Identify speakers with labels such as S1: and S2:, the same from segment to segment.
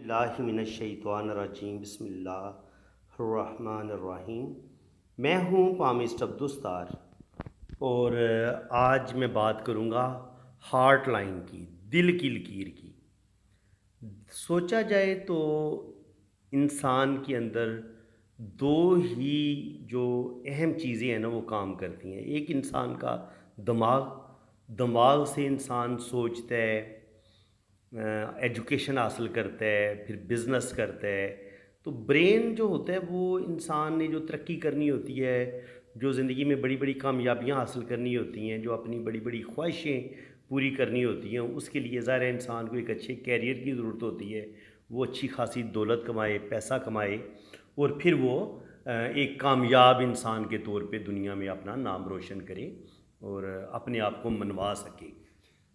S1: اللہ من الشیطان الرجیم بسم اللہ الرحمن الرحیم۔ میں ہوں پامسٹ عبدالستار اور آج میں بات کروں گا ہارٹ لائن کی، دل کی لکیر کی۔ سوچا جائے تو انسان کے اندر دو ہی جو اہم چیزیں ہیں نا وہ کام کرتی ہیں۔ ایک انسان کا دماغ سے انسان سوچتا ہے، ایجوکیشن حاصل کرتا ہے، پھر بزنس کرتا ہے۔ تو برین جو ہوتا ہے وہ انسان نے جو ترقی کرنی ہوتی ہے، جو زندگی میں بڑی بڑی کامیابیاں حاصل کرنی ہوتی ہیں، جو اپنی بڑی بڑی خواہشیں پوری کرنی ہوتی ہیں، اس کے لیے ظاہر ہے انسان کو ایک اچھے کیریئر کی ضرورت ہوتی ہے۔ وہ اچھی خاصی دولت کمائے، پیسہ کمائے اور پھر وہ ایک کامیاب انسان کے طور پہ دنیا میں اپنا نام روشن کرے اور اپنے آپ کو منوا سکے۔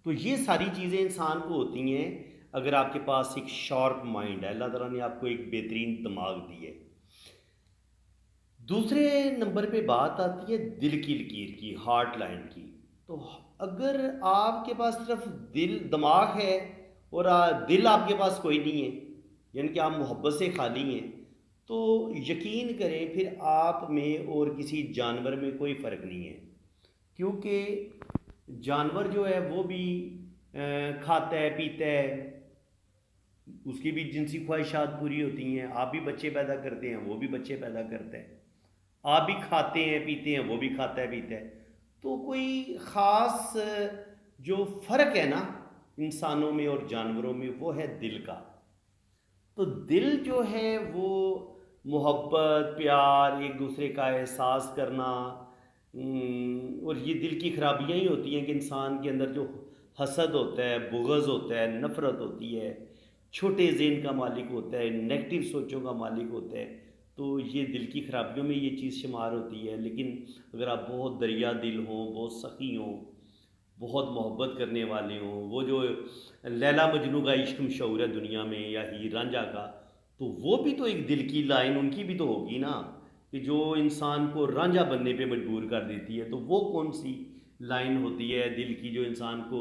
S1: تو یہ ساری چیزیں انسان کو ہوتی ہیں اگر آپ کے پاس ایک شارپ مائنڈ ہے، اللہ تعالیٰ نے آپ کو ایک بہترین دماغ دی ہے۔ دوسرے نمبر پہ بات آتی ہے دل کی لکیر کی، ہارٹ لائن کی۔ تو اگر آپ کے پاس صرف دماغ ہے اور دل آپ کے پاس کوئی نہیں ہے، یعنی کہ آپ محبت سے خالی ہیں، تو یقین کریں پھر آپ میں اور کسی جانور میں کوئی فرق نہیں ہے، کیونکہ جانور جو ہے وہ بھی کھاتا ہے پیتا ہے، اس کی بھی جنسی خواہشات پوری ہوتی ہیں، آپ بھی بچے پیدا کرتے ہیں، وہ بھی بچے پیدا کرتا ہے، آپ بھی کھاتے ہیں پیتے ہیں، وہ بھی کھاتا ہے پیتا ہے۔ تو کوئی خاص جو فرق ہے نا انسانوں میں اور جانوروں میں وہ ہے دل کا۔ تو دل جو ہے وہ محبت، پیار، ایک دوسرے کا احساس کرنا، اور یہ دل کی خرابیاں ہی ہوتی ہیں کہ انسان کے اندر جو حسد ہوتا ہے، بغض ہوتا ہے، نفرت ہوتی ہے، چھوٹے ذہن کا مالک ہوتا ہے، نیگیٹو سوچوں کا مالک ہوتا ہے، تو یہ دل کی خرابیوں میں یہ چیز شمار ہوتی ہے۔ لیکن اگر آپ بہت دریا دل ہوں، بہت سخی ہوں، بہت محبت کرنے والے ہوں، وہ جو لیلا مجنو کا عشق مشہور ہے دنیا میں، یا ہیر رانجھا کا، تو وہ بھی تو ایک دل کی لائن ان کی بھی تو ہوگی نا، کہ جو انسان کو رانجھا بننے پہ مجبور کر دیتی ہے۔ تو وہ کون سی لائن ہوتی ہے دل کی جو انسان کو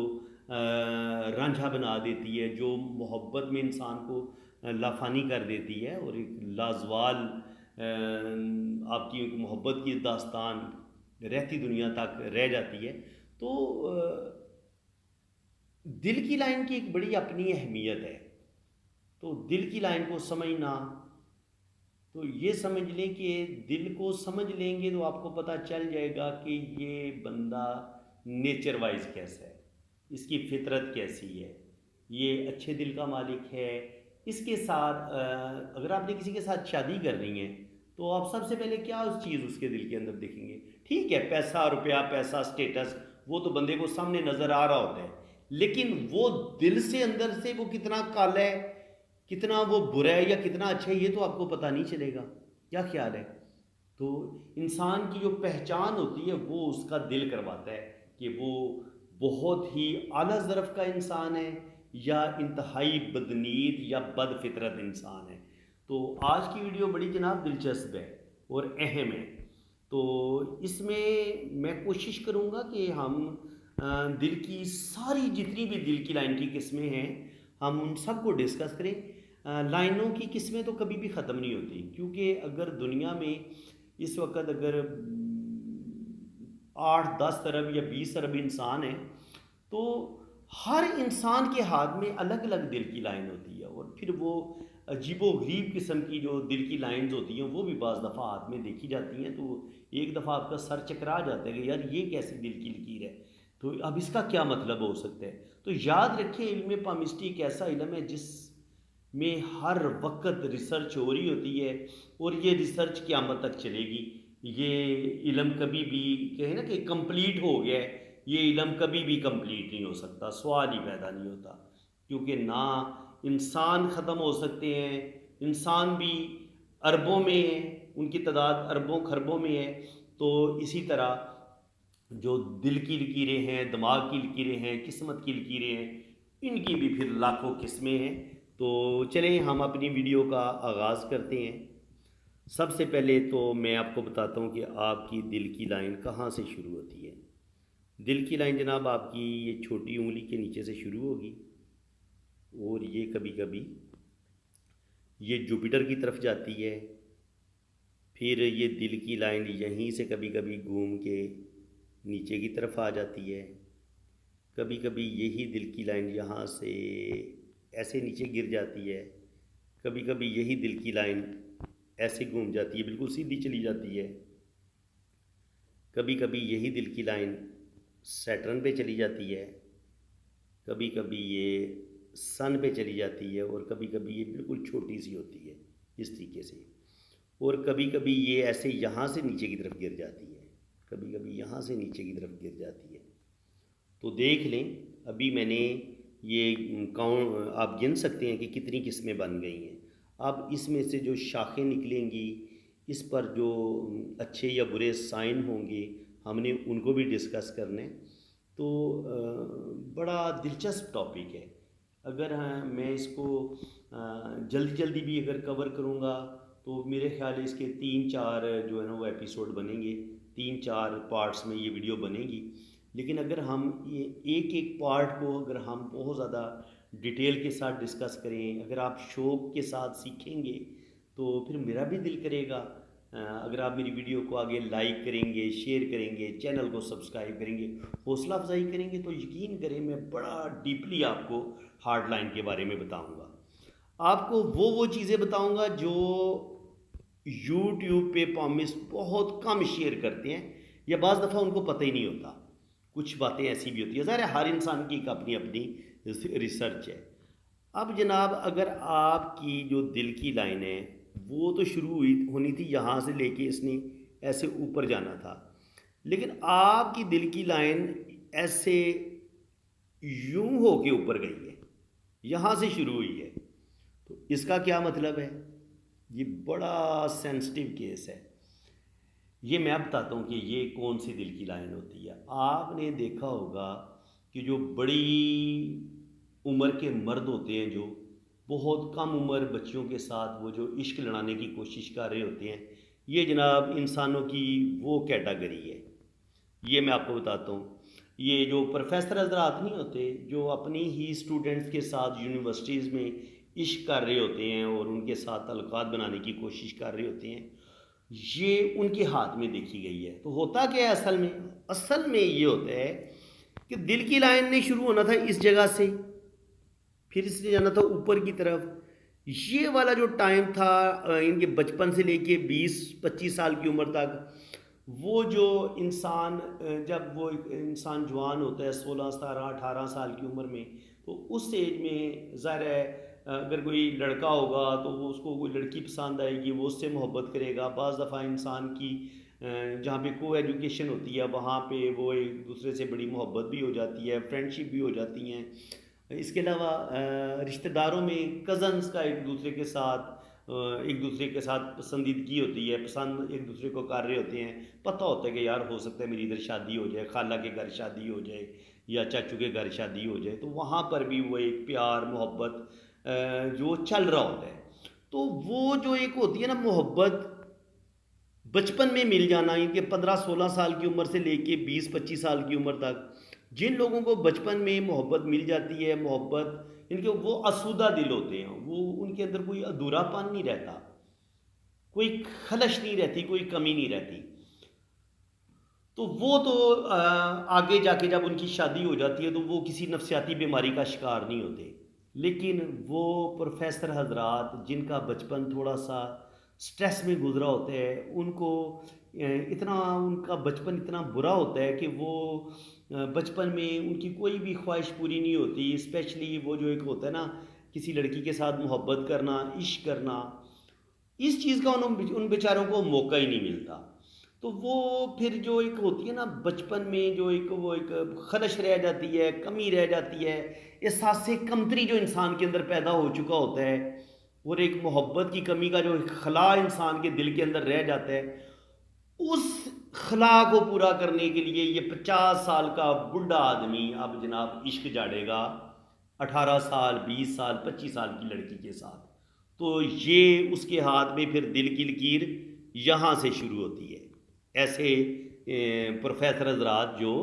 S1: رانجھا بنا دیتی ہے، جو محبت میں انسان کو لافانی کر دیتی ہے اور ایک لازوال آپ کی محبت کی داستان رہتی دنیا تک رہ جاتی ہے۔ تو دل کی لائن کی ایک بڑی اپنی اہمیت ہے۔ تو دل کی لائن کو سمجھنا، تو یہ سمجھ لیں کہ دل کو سمجھ لیں گے تو آپ کو پتہ چل جائے گا کہ یہ بندہ نیچر وائز کیسا ہے، اس کی فطرت کیسی ہے، یہ اچھے دل کا مالک ہے۔ اس کے ساتھ اگر آپ نے کسی کے ساتھ شادی کر رہی ہیں تو آپ سب سے پہلے کیا اس کے دل کے اندر دیکھیں گے؟ ٹھیک ہے، پیسہ روپیہ، پیسہ سٹیٹس، وہ تو بندے کو سامنے نظر آ رہا ہوتا ہے، لیکن وہ دل سے اندر سے وہ کتنا کالا ہے، کتنا وہ برا ہے یا کتنا اچھا ہے، یہ تو آپ کو پتہ نہیں چلے گا۔ کیا خیال ہے؟ تو انسان کی جو پہچان ہوتی ہے وہ اس کا دل کرواتا ہے کہ وہ بہت ہی اعلیٰ ظرف کا انسان ہے یا انتہائی بدنید یا بد فطرت انسان ہے۔ تو آج کی ویڈیو بڑی جناب دلچسپ ہے اور اہم ہے۔ تو اس میں کوشش کروں گا کہ ہم دل کی ساری جتنی بھی دل کی لائن کی قسمیں ہیں ہم ان سب کو ڈسکس کریں۔ لائنوں کی قسمیں تو کبھی بھی ختم نہیں ہوتی، کیونکہ اگر دنیا میں اس وقت اگر 8-10 ارب یا 20 ارب انسان ہیں تو ہر انسان کے ہاتھ میں الگ الگ دل کی لائن ہوتی ہے، اور پھر وہ عجیب و غریب قسم کی جو دل کی لائنز ہوتی ہیں وہ بھی بعض دفعہ ہاتھ میں دیکھی جاتی ہیں۔ تو ایک دفعہ آپ کا سر چکرا جاتا ہے کہ یار یہ کیسی دل کی لکیر ہے، تو اب اس کا کیا مطلب ہو سکتا ہے؟ تو یاد رکھیں علم پامسٹری ایک ایسا علم ہے جس میں ہر وقت ریسرچ ہو رہی ہوتی ہے، اور یہ ریسرچ قیامت تک چلے گی۔ یہ علم کبھی بھی کہیں نا کہ کمپلیٹ ہو گیا ہے، یہ علم کبھی بھی کمپلیٹ نہیں ہو سکتا، سوال ہی پیدا نہیں ہوتا، کیونکہ نہ انسان ختم ہو سکتے ہیں، انسان بھی اربوں میں ہیں، ان کی تعداد اربوں خربوں میں ہے۔ تو اسی طرح جو دل کی لکیریں ہیں، دماغ کی لکیریں ہیں، قسمت کی لکیریں ہیں، ان کی بھی پھر لاکھوں قسمیں ہیں۔ تو چلیں ہم اپنی ویڈیو کا آغاز کرتے ہیں۔ سب سے پہلے تو میں آپ کو بتاتا ہوں کہ آپ کی دل کی لائن کہاں سے شروع ہوتی ہے۔ دل کی لائن جناب آپ کی یہ چھوٹی انگلی کے نیچے سے شروع ہوگی، اور یہ کبھی کبھی یہ جوپیٹر کی طرف جاتی ہے، پھر یہ دل کی لائن یہیں سے کبھی کبھی گھوم کے نیچے کی طرف آ جاتی ہے، کبھی کبھی یہی دل کی لائن یہاں سے ایسے نیچے گر جاتی ہے، کبھی کبھی یہی دل کی لائن ایسے گھوم جاتی ہے، بالکل سیدھی چلی جاتی ہے، کبھی کبھی یہی دل کی لائن سیٹرن پہ چلی جاتی ہے، کبھی کبھی یہ سن پہ چلی جاتی ہے، اور کبھی کبھی یہ بالکل چھوٹی سی ہوتی ہے اس طریقے سے، اور کبھی کبھی یہ ایسے یہاں سے نیچے کی طرف گر جاتی ہے، کبھی کبھی یہاں سے نیچے کی طرف گر جاتی ہے۔ تو دیکھ لیں، ابھی میں نے یہ آپ گن سکتے ہیں کہ کتنی قسمیں بن گئی ہیں۔ اب اس میں سے جو شاخیں نکلیں گی، اس پر جو اچھے یا برے سائن ہوں گے، ہم نے ان کو بھی ڈسکس کرنے۔ تو بڑا دلچسپ ٹاپک ہے، اگر میں اس کو جلدی جلدی بھی اگر کور کروں گا تو میرے خیال ہے اس کے 3-4 جو ہے نا وہ ایپیسوڈ بنیں گے، 3-4 پارٹس میں یہ ویڈیو بنے گی۔ لیکن اگر ہم یہ ایک ایک پارٹ کو اگر ہم بہت زیادہ ڈیٹیل کے ساتھ ڈسکس کریں، اگر آپ شوق کے ساتھ سیکھیں گے تو پھر میرا بھی دل کرے گا، اگر آپ میری ویڈیو کو آگے لائک کریں گے، شیئر کریں گے، چینل کو سبسکرائب کریں گے، حوصلہ افزائی کریں گے، تو یقین کریں میں بڑا ڈیپلی آپ کو ہارڈ لائن کے بارے میں بتاؤں گا۔ آپ کو وہ چیزیں بتاؤں گا جو یوٹیوب پہ پامسٹ بہت کم شیئر کرتے ہیں، یا بعض دفعہ ان کو پتہ ہی نہیں ہوتا، کچھ باتیں ایسی بھی ہوتی ہیں، ظاہر ہے ہر انسان کی ایک اپنی اپنی ریسرچ ہے۔ اب جناب اگر آپ کی جو دل کی لائن ہے وہ تو شروع ہونی تھی یہاں سے لے کے اس نے ایسے اوپر جانا تھا، لیکن آپ کی دل کی لائن ایسے یوں ہو کے اوپر گئی ہے، یہاں سے شروع ہوئی ہے، تو اس کا کیا مطلب ہے؟ یہ بڑا سینسٹیو کیس ہے۔ یہ میں بتاتا ہوں کہ یہ کون سی دل کی لائن ہوتی ہے۔ آپ نے دیکھا ہوگا کہ جو بڑی عمر کے مرد ہوتے ہیں، جو بہت کم عمر بچیوں کے ساتھ وہ جو عشق لڑانے کی کوشش کر رہے ہوتے ہیں، یہ جناب انسانوں کی وہ کیٹاگری ہے۔ یہ میں آپ کو بتاتا ہوں، یہ جو پروفیسر حضرات نہیں ہوتے جو اپنی ہی اسٹوڈنٹس کے ساتھ یونیورسٹیز میں عشق کر رہے ہوتے ہیں اور ان کے ساتھ تعلقات بنانے کی کوشش کر رہے ہوتے ہیں، یہ ان کے ہاتھ میں دیکھی گئی ہے۔ تو ہوتا کیا ہے اصل میں یہ ہوتا ہے کہ دل کی لائن نے شروع ہونا تھا اس جگہ سے، پھر اس نے جانا تھا اوپر کی طرف۔ یہ والا جو ٹائم تھا ان کے بچپن سے لے کے 20-25 سال کی عمر تک، وہ جو انسان جب وہ انسان جوان ہوتا ہے 16 17 18 سال کی عمر میں، تو اس ایج میں ظاہر ہے اگر کوئی لڑکا ہوگا تو وہ اس کو کوئی لڑکی پسند آئے گی، وہ اس سے محبت کرے گا۔ بعض دفعہ انسان کی جہاں پہ کو ایجوکیشن ہوتی ہے وہاں پہ وہ ایک دوسرے سے بڑی محبت بھی ہو جاتی ہے، فرینڈشپ بھی ہو جاتی ہیں۔ اس کے علاوہ رشتہ داروں میں کزنز کا ایک دوسرے کے ساتھ پسندیدگی ہوتی ہے، پسند ایک دوسرے کو کر رہے ہوتے ہیں، پتہ ہوتا ہے کہ یار ہو سکتا ہے میری ادھر شادی ہو جائے، خالہ کے گھر شادی ہو جائے یا چاچو کے گھر شادی ہو جائے، تو وہاں پر بھی وہ ایک پیار محبت جو چل رہا ہوتا ہے۔ تو وہ جو ایک ہوتی ہے نا محبت بچپن میں مل جانا، ان کے 15-16 سال کی عمر سے لے کے 20-25 سال کی عمر تک جن لوگوں کو بچپن میں محبت مل جاتی ہے، محبت ان کے وہ آسودہ دل ہوتے ہیں، وہ ان کے اندر کوئی ادھورا پن نہیں رہتا، کوئی خلش نہیں رہتی، کوئی کمی نہیں رہتی۔ تو وہ تو آگے جا کے جب ان کی شادی ہو جاتی ہے تو وہ کسی نفسیاتی بیماری کا شکار نہیں ہوتے۔ لیکن وہ پروفیسر حضرات جن کا بچپن تھوڑا سا سٹریس میں گزرا ہوتا ہے، ان کو ان کا بچپن اتنا برا ہوتا ہے کہ وہ بچپن میں ان کی کوئی بھی خواہش پوری نہیں ہوتی، اسپیشلی وہ جو ایک ہوتا ہے نا کسی لڑکی کے ساتھ محبت کرنا، عشق کرنا، اس چیز کا ان بیچاروں کو موقع ہی نہیں ملتا۔ تو وہ پھر جو ایک ہوتی ہے نا بچپن میں جو ایک خلش رہ جاتی ہے، کمی رہ جاتی ہے، احساس کمتری جو انسان کے اندر پیدا ہو چکا ہوتا ہے، اور ایک محبت کی کمی کا جو ایک خلا انسان کے دل کے اندر رہ جاتا ہے، اس خلا کو پورا کرنے کے لیے یہ 50 سال کا بڈھا آدمی اب جناب عشق جاڑے گا 18 سال 20 سال 25 سال کی لڑکی کے ساتھ۔ تو یہ اس کے ہاتھ میں پھر دل کی لکیر یہاں سے شروع ہوتی ہے۔ ایسے پروفیسر حضرات جو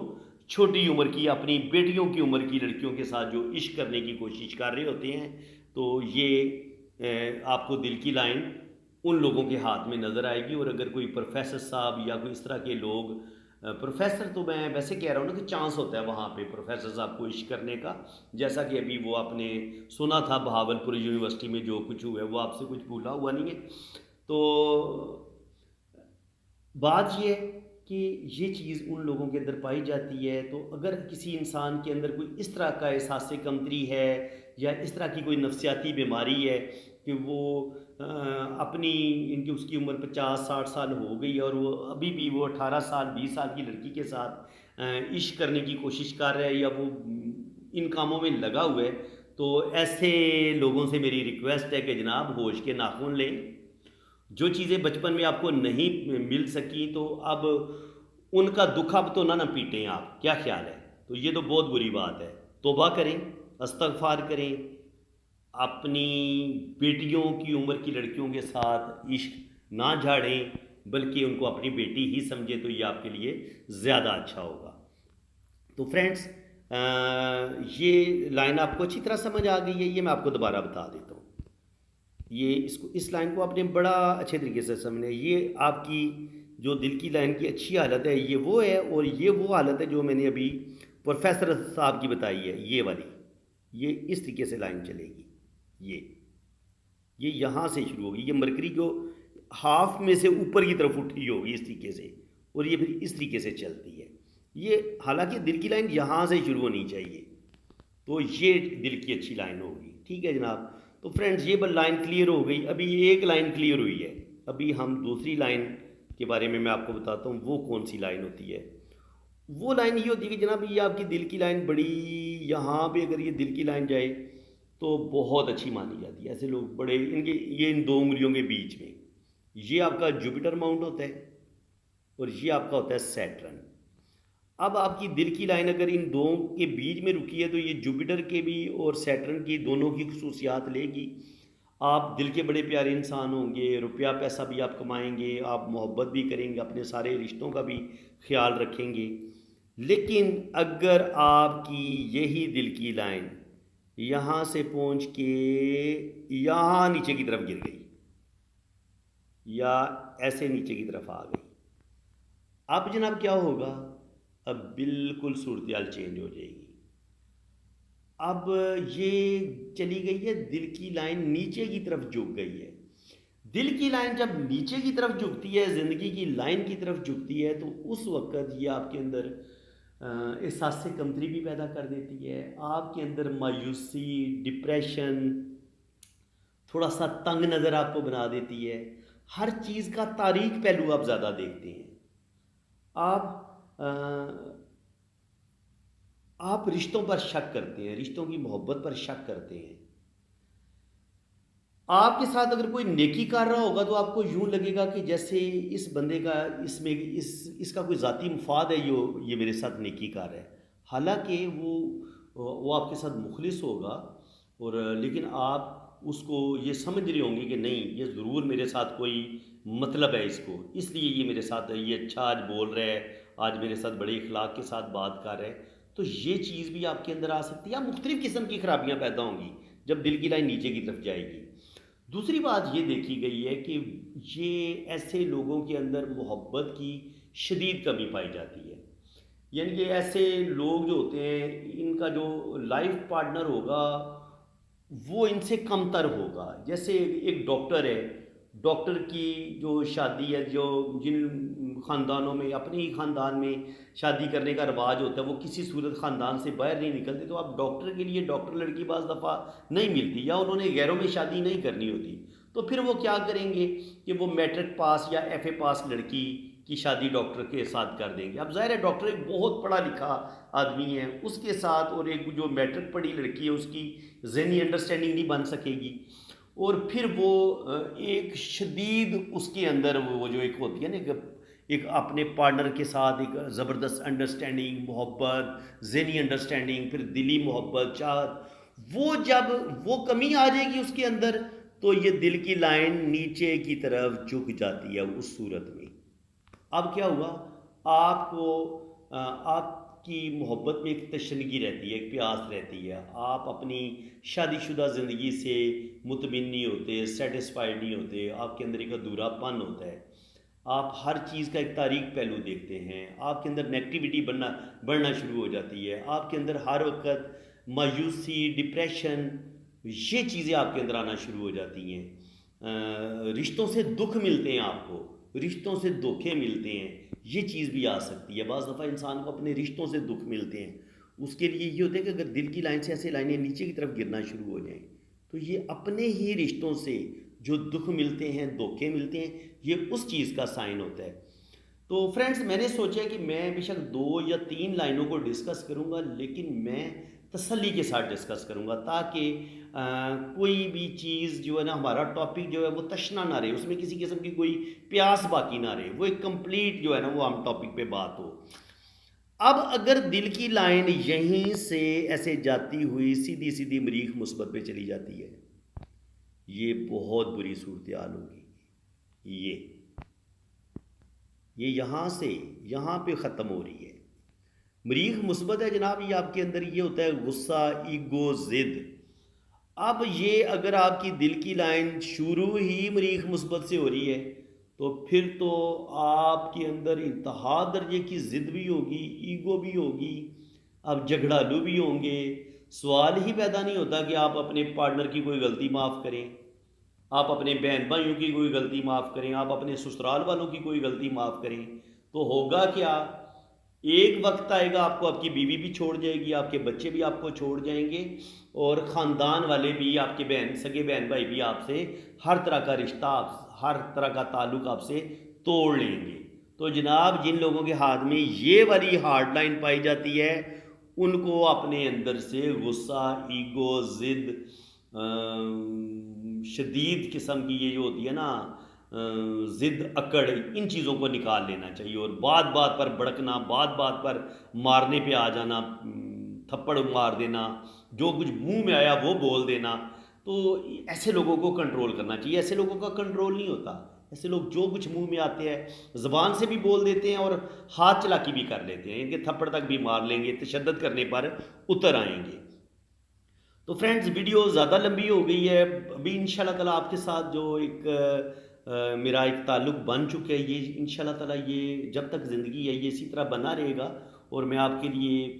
S1: چھوٹی عمر کی اپنی بیٹیوں کی عمر کی لڑکیوں کے ساتھ جو عشق کرنے کی کوشش کر رہے ہوتے ہیں، تو یہ آپ کو دل کی لائن ان لوگوں کے ہاتھ میں نظر آئے گی. اور اگر کوئی پروفیسر صاحب یا کوئی اس طرح کے لوگ، پروفیسر تو میں ویسے کہہ رہا ہوں نا کہ چانس ہوتا ہے وہاں پہ پروفیسر صاحب کو عشق کرنے کا، جیسا کہ ابھی وہ آپ نے سنا تھا بہاول پور یونیورسٹی میں جو کچھ ہوا ہے، وہ آپ سے کچھ بھولا ہوا نہیں ہے. تو بات یہ ہے کہ یہ چیز ان لوگوں کے اندر پائی جاتی ہے. تو اگر کسی انسان کے اندر کوئی اس طرح کا احساس کمتری ہے یا اس طرح کی کوئی نفسیاتی بیماری ہے کہ وہ اپنی ان کی اس کی عمر 50-60 سال ہو گئی اور وہ ابھی بھی وہ 18 سال 20 سال کی لڑکی کے ساتھ عشق کرنے کی کوشش کر رہا ہے یا وہ ان کاموں میں لگا ہوا ہے، تو ایسے لوگوں سے میری ریکویسٹ ہے کہ جناب ہوش کے ناخن لیں. جو چیزیں بچپن میں آپ کو نہیں مل سکیں تو اب ان کا دکھ اب تو نہ پیٹیں آپ، کیا خیال ہے؟ تو یہ تو بہت بری بات ہے. توبہ کریں، استغفار کریں، اپنی بیٹیوں کی عمر کی لڑکیوں کے ساتھ عشق نہ جھاڑیں، بلکہ ان کو اپنی بیٹی ہی سمجھیں، تو یہ آپ کے لیے زیادہ اچھا ہوگا. تو فرینڈس، یہ لائن آپ کو اچھی طرح سمجھ آ گئی ہے؟ یہ میں آپ کو دوبارہ بتا دیتا ہوں. یہ اس لائن کو آپ نے بڑا اچھے طریقے سے سمجھنا ہے. یہ آپ کی جو دل کی لائن کی اچھی حالت ہے یہ وہ ہے، اور یہ وہ حالت ہے جو میں نے ابھی پروفیسر صاحب کی بتائی ہے، یہ والی. یہ اس طریقے سے لائن چلے گی. یہ یہاں سے شروع ہوگی، یہ مرکری جو ہاف میں سے اوپر کی طرف اٹھی ہوگی اس طریقے سے، اور یہ پھر اس طریقے سے چلتی ہے. یہ حالانکہ دل کی لائن یہاں سے شروع ہونی چاہیے، تو یہ دل کی اچھی لائن ہوگی. ٹھیک ہے جناب. تو فرینڈز، یہ لائن کلیئر ہو گئی. ابھی ایک لائن کلیئر ہوئی ہے، ابھی ہم دوسری لائن کے بارے میں آپ کو بتاتا ہوں وہ کون سی لائن ہوتی ہے. وہ لائن یہ ہوتی ہے کہ جناب یہ آپ کی دل کی لائن بڑی، یہاں پہ اگر یہ دل کی لائن جائے تو بہت اچھی مانی جاتی ہے. ایسے لوگ بڑے ان کے یہ ان دو انگلیوں کے بیچ میں، یہ آپ کا جوپیٹر ماؤنٹ ہوتا ہے اور یہ آپ کا ہوتا ہے سیٹرن. اب آپ کی دل کی لائن اگر ان دو کے بیچ میں رکی ہے تو یہ جوپیٹر کے بھی اور سیٹرن کی دونوں کی خصوصیات لے گی. آپ دل کے بڑے پیارے انسان ہوں گے، روپیہ پیسہ بھی آپ کمائیں گے، آپ محبت بھی کریں گے، اپنے سارے رشتوں کا بھی خیال رکھیں گے. لیکن اگر آپ کی یہی دل کی لائن یہاں سے پہنچ کے یہاں نیچے کی طرف گر گئی یا ایسے نیچے کی طرف آ گئی، اب جناب کیا ہوگا؟ اب بالکل صورتحال چینج ہو جائے گی. اب یہ چلی گئی ہے دل کی لائن نیچے کی طرف جھک گئی ہے. دل کی لائن جب نیچے کی طرف جھکتی ہے، زندگی کی لائن کی طرف جھکتی ہے، تو اس وقت یہ آپ کے اندر احساس کمتری بھی پیدا کر دیتی ہے. آپ کے اندر مایوسی، ڈپریشن، تھوڑا سا تنگ نظر آپ کو بنا دیتی ہے. ہر چیز کا تاریک پہلو آپ زیادہ دیکھتے ہیں. آپ رشتوں پر شک کرتے ہیں، رشتوں کی محبت پر شک کرتے ہیں. آپ کے ساتھ اگر کوئی نیکی کر رہا ہوگا تو آپ کو یوں لگے گا کہ جیسے اس بندے کا اس کا کوئی ذاتی مفاد ہے، یہ میرے ساتھ نیکی کر رہا ہے. حالانکہ وہ آپ کے ساتھ مخلص ہوگا، اور لیکن آپ اس کو یہ سمجھ رہے ہوں گے کہ نہیں، یہ ضرور میرے ساتھ کوئی مطلب ہے، اس لیے یہ میرے ساتھ یہ اچھا آج بول رہا ہے، آج میرے ساتھ بڑے اخلاق کے ساتھ بات کر رہا ہے. تو یہ چیز بھی آپ کے اندر آ سکتی ہے. مختلف قسم کی خرابیاں پیدا ہوں گی جب دل کی لائن نیچے کی طرف جائے گی. دوسری بات یہ دیکھی گئی ہے کہ یہ ایسے لوگوں کے اندر محبت کی شدید کمی پائی جاتی ہے. یعنی کہ ایسے لوگ جو ہوتے ہیں ان کا جو لائف پارٹنر ہوگا وہ ان سے کم تر ہوگا. جیسے ایک ڈاکٹر ہے، ڈاکٹر کی جو شادی ہے، جو جن خاندانوں میں اپنے ہی خاندان میں شادی کرنے کا رواج ہوتا ہے وہ کسی صورت خاندان سے باہر نہیں نکلتے، تو اب ڈاکٹر کے لیے ڈاکٹر لڑکی بعض دفعہ نہیں ملتی، یا انہوں نے غیروں میں شادی نہیں کرنی ہوتی. تو پھر وہ کیا کریں گے کہ وہ میٹرک پاس یا ایف اے پاس لڑکی کی شادی ڈاکٹر کے ساتھ کر دیں گے. اب ظاہر ہے ڈاکٹر ایک بہت پڑھا لکھا آدمی ہے، اس کے ساتھ اور ایک جو میٹرک پڑھی لڑکی ہے اس کی ذہنی انڈرسٹینڈنگ نہیں بن سکے گی. اور پھر وہ ایک شدید اس کے اندر وہ جو ایک ہوتی ہے نا، ایک اپنے پارٹنر کے ساتھ ایک زبردست انڈرسٹینڈنگ، محبت، ذہنی انڈرسٹینڈنگ، پھر دلی محبت، چاہت، وہ جب وہ کمی آ جائے گی اس کے اندر تو یہ دل کی لائن نیچے کی طرف جھک جاتی ہے اس صورت میں. اب کیا ہوا؟ آپ کو آپ کی محبت میں ایک تشنگی رہتی ہے، ایک پیاس رہتی ہے، آپ اپنی شادی شدہ زندگی سے مطمئن نہیں ہوتے، سیٹسفائیڈ نہیں ہوتے، آپ کے اندر ایک ادھورا پن ہوتا ہے، آپ ہر چیز کا ایک تاریک پہلو دیکھتے ہیں، آپ کے اندر نیگیٹیوٹی بڑھنا شروع ہو جاتی ہے، آپ کے اندر ہر وقت مایوسی، ڈپریشن، یہ چیزیں آپ کے اندر آنا شروع ہو جاتی ہیں، رشتوں سے دکھ ملتے ہیں، آپ کو رشتوں سے دھوکے ملتے ہیں، یہ چیز بھی آ سکتی ہے۔ بعض دفعہ انسان کو اپنے رشتوں سے دکھ ملتے ہیں، اس کے لیے یہ ہوتا ہے کہ اگر دل کی لائن سے ایسے لائنیں نیچے کی طرف گرنا شروع ہو جائیں تو یہ اپنے ہی رشتوں سے جو دکھ ملتے ہیں، دھوکے ملتے ہیں، یہ اس چیز کا سائن ہوتا ہے۔ تو فرینڈز، میں نے سوچا کہ میں بے شک 2 یا 3 لائنوں کو ڈسکس کروں گا، لیکن میں تسلی کے ساتھ ڈسکس کروں گا تاکہ کوئی بھی چیز جو ہے نا، ہمارا ٹاپک جو ہے وہ تشنا نہ رہے، اس میں کسی قسم کی کوئی پیاس باقی نہ رہے، وہ ایک کمپلیٹ جو ہے نا وہ ہم ٹاپک پہ بات ہو۔ اب اگر دل کی لائن یہیں سے ایسے جاتی ہوئی سیدھی سیدھی مریخ مثبت پہ چلی جاتی ہے، یہ بہت بری صورتحال ہوگی۔ یہ یہاں سے یہاں پہ ختم ہو رہی ہے۔ مریخ مثبت ہے جناب، یہ آپ کے اندر یہ ہوتا ہے غصہ، ایگو، ضد۔ اب یہ اگر آپ کی دل کی لائن شروع ہی مریخ مثبت سے ہو رہی ہے تو پھر تو آپ کے اندر انتہا درجے کی ضد بھی ہوگی، ایگو بھی ہوگی، اب جھگڑالو بھی ہوں گے۔ سوال ہی پیدا نہیں ہوتا کہ آپ اپنے پارٹنر کی کوئی غلطی معاف کریں، آپ اپنے بہن بھائیوں کی کوئی غلطی معاف کریں، آپ اپنے سسرال والوں کی کوئی غلطی معاف کریں، تو ہوگا کیا؟ ایک وقت آئے گا آپ کو آپ کی بیوی بھی چھوڑ جائے گی، آپ کے بچے بھی آپ کو چھوڑ جائیں گے، اور خاندان والے بھی، آپ کے سگے بہن بھائی بھی آپ سے ہر طرح کا رشتہ، ہر طرح کا تعلق آپ سے توڑ لیں گے۔ تو جناب، جن لوگوں کے ہاتھ میں یہ والی ہارڈ لائن پائی جاتی ہے، ان کو اپنے اندر سے غصہ، ایگو، ضد، شدید قسم کی یہ جو ہوتی ہے نا ضد، اکڑ، ان چیزوں کو نکال لینا چاہیے، اور بات بات پر بھڑکنا، بات بات پر مارنے پہ آ جانا، تھپڑ مار دینا، جو کچھ منہ میں آیا وہ بول دینا، تو ایسے لوگوں کو کنٹرول کرنا چاہیے۔ ایسے لوگوں کا کنٹرول نہیں ہوتا، ایسے لوگ جو کچھ منہ میں آتے ہیں زبان سے بھی بول دیتے ہیں اور ہاتھ چلاکی بھی کر لیتے ہیں، ان کے تھپڑ تک بھی مار لیں گے، تشدد کرنے پر اتر آئیں گے۔ تو فرینڈز، ویڈیو زیادہ لمبی ہو گئی ہے، ابھی انشاءاللہ تعالیٰ آپ کے ساتھ جو ایک میرا ایک تعلق بن چکا ہے، یہ انشاءاللہ تعالیٰ یہ جب تک زندگی ہے یہ اسی طرح بنا رہے گا، اور میں آپ کے لیے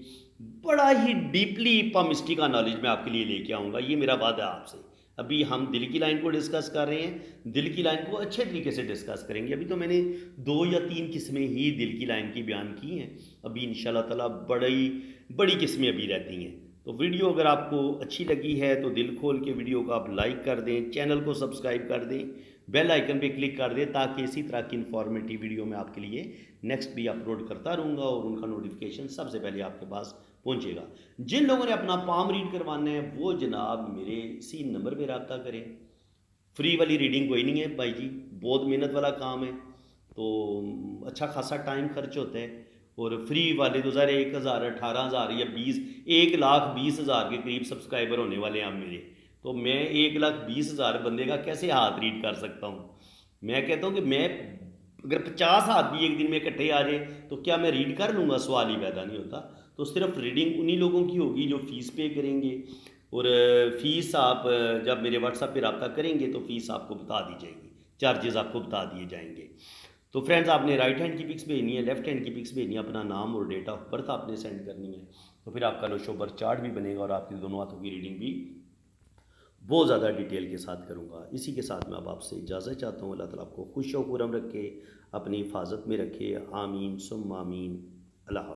S1: بڑا ہی ڈیپلی پامسٹی کا نالج میں آپ کے لیے لے کے آؤں گا، یہ میرا وعدہ ہے آپ سے۔ ابھی ہم دل کی لائن کو ڈسکس کر رہے ہیں، دل کی لائن کو اچھے طریقے سے ڈسکس کریں گے۔ ابھی تو میں نے 2 یا 3 قسمیں ہی دل کی لائن کی بیان کی ہیں، ابھی انشاءاللہ تعالیٰ بڑی قسمیں ابھی رہتی ہیں۔ تو ویڈیو اگر آپ کو اچھی لگی ہے تو دل کھول کے ویڈیو کو آپ لائک کر دیں، چینل کو سبسکرائب کر دیں، بیل آئیکن پہ کلک کر دیں، تاکہ اسی طرح کی انفارمیٹیو ویڈیو میں آپ کے لیے نیکسٹ بھی اپلوڈ کرتا رہوں گا، اور ان کا نوٹیفیکیشن سب سے پہلے آپ کے پاس پہنچے گا۔ جن لوگوں نے اپنا پام ریڈ کروانا ہے وہ جناب میرے اسی نمبر پہ رابطہ کریں۔ فری والی ریڈنگ کوئی نہیں ہے بھائی جی، بہت محنت والا کام ہے، تو اچھا خاصا ٹائم خرچ ہوتا ہے، اور فری والے تو ظاہر 1,000، 18,000 یا 1,20,000 کے قریب سبسکرائبر ہونے والے ہیں میرے، تو میں 1,20,000 بندے کا کیسے ہاتھ ریڈ کر سکتا ہوں؟ میں کہتا ہوں کہ میں اگر 50 ہاتھ بھی ایک دن میں اکٹھے آ جائیں تو کیا میں ریڈ کر لوں گا؟ سوال ہی پیدا نہیں ہوتا۔ تو صرف ریڈنگ انہی لوگوں کی ہوگی جو فیس پے کریں گے، اور فیس آپ جب میرے واٹس ایپ پہ رابطہ کریں گے تو فیس آپ کو بتا دی جائے گی، چارجز آپ کو بتا دیے جائیں گے۔ تو فرینڈز، آپ نے رائٹ ہینڈ کی پکس بھیجنی ہے، لیفٹ ہینڈ کی پکس بھیجنی ہے، اپنا نام اور ڈیٹ آف برتھ آپ نے سینڈ کرنی ہے، تو پھر آپ کا نوش و برتھ چارٹ بھی بنے گا، اور آپ کی دونوں ہاتھوں کی ریڈنگ بھی بہت زیادہ ڈیٹیل کے ساتھ کروں گا۔ اسی کے ساتھ میں اب آپ سے اجازت چاہتا ہوں، اللہ تعالیٰ آپ کو خوش و خرم رکھے، اپنی حفاظت میں رکھے، آمین ثم آمین۔ اللہ حافظ۔